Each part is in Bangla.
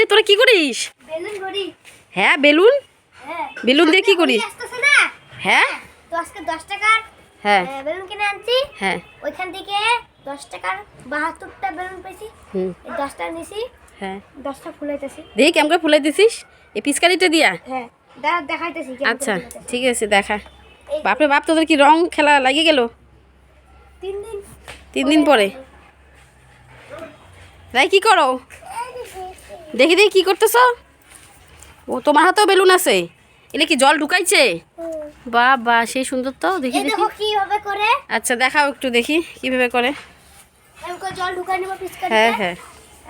রে তোরা কি করিস? বেলুন গড়ি। হ্যাঁ বেলুন, হ্যাঁ বেলুন দিয়ে কি করিস? আসতেছে না? হ্যাঁ তো আজকে 10 টাকার হ্যাঁ বেলুন কিনে আনছি। হ্যাঁ ওইখান থেকে 10 টাকার 72টা বেলুন পেয়েছি। হুম এই 10টা নিছি, হ্যাঁ 10টা ফুলাইতেছি। দেখি কেমন করে ফুলাই দিছিস এই পিচকারিটা দিয়া? হ্যাঁ দেখাইতেছি কেমন করে আচ্ছা ফুলাইতেছি। ঠিক আছে দেখা। এই বাপরে বাপ তোদের কি রং খেলা লাগিয়ে গেল 3 দিন 3 দিন পরে। রাই কি করো? দেখি দেখি কি করতেছ? ও তোমার হাতেও বেলুন আছে, এলে কি জল ঢুকাইছে? বাহ বাহ সেই সুন্দর তো, দেখি এই দেখি। দেখো কিভাবে করে আচ্ছা দেখাও একটু দেখি কিভাবে করে। এমন করে জল ঢুকাই নেব পিচকারিতে। হ্যাঁ হ্যাঁ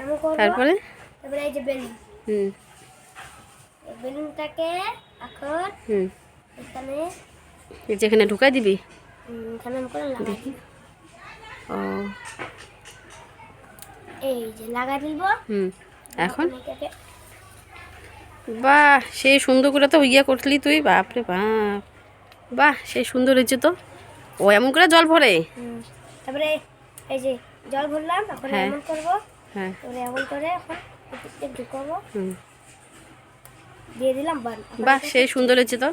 এমন করব। তারপরে তারপরে এই যে বেলুন, হুম এই বেলুনটাকে এখন হুম এখানে এই যেখানে ঢুকাই দিবি। এখানে এমন করে লাগাই দেখি ও এই যে লাগাই দিব। এখন এটাকে বাহ সেই সুন্দর করে তো ইয়ে করলি তুই, বাপরে বাপ বাহ সেই সুন্দর হয়েছে তো। ও এমন করে জল ভরে? তারপরে এই যে জল ভরলাম, এখন হ্যাঁ। এমন করব। হ্যাঁ তারপরে এমন করে এখন এদিকে ঢুকাবো, হুম দিয়ে দিলাম বান। বাহ সেই সুন্দর হয়েছে তো,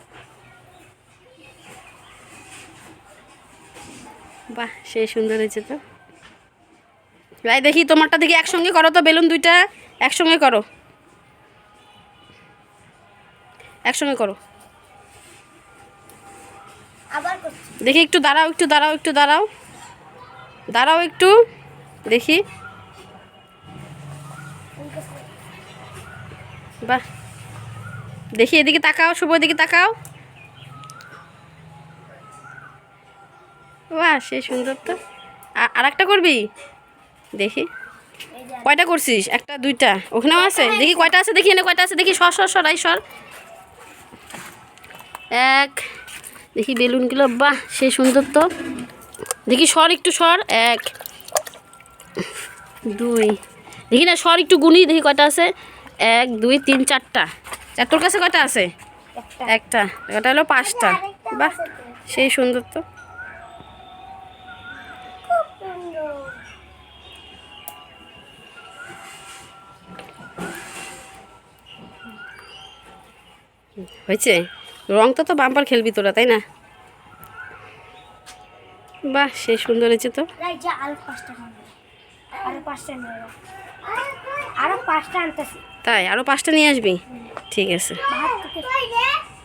বাহ সেই সুন্দর হয়েছে তো। রাই দেখি তোমারটা দেখি একসঙ্গে করো তো, বেলুন দুইটা একসঙ্গে করো, একসঙ্গে করো। আবার করছি। দেখি একটু দাঁড়াও একটু দাঁড়াও একটু দাঁড়াও দাঁড়াও একটু দেখি। বাহ দেখি এদিকে তাকাও, শুভ এদিকে তাকাও। বাহ সেই সুন্দর তো। আর একটা করবি দেখি এই যে কয়টা করছিস? একটা দুইটা ওখানেও আছে, দেখি কয়টা আছে দেখি, এনে কয়টা আছে দেখি। সর সর সরাই সর। এক দেখি বেলুনগুলো, বাহ সেই সুন্দর তো। দেখি সর একটু সর। এক দুই দেখি না সর একটু গুনি দেখি কয়টা আছে। 1 2 3 4টা। তোর কাছে কয়টা আছে? একটা। এটা হলো 5টা। বাহ সেই সুন্দর তো। খুব সুন্দর। হয়েছে রংটা তো বাম্পার খেলবি তোরা, তাই না? বাহ সেই সুন্দর হয়েছে তো। এই যে আরো 5টা হবে, আরো 5টা নেব, আরো 5টা আনতেছি। তাই আরও 5টা নিয়ে আসবি? ঠিক আছে। 72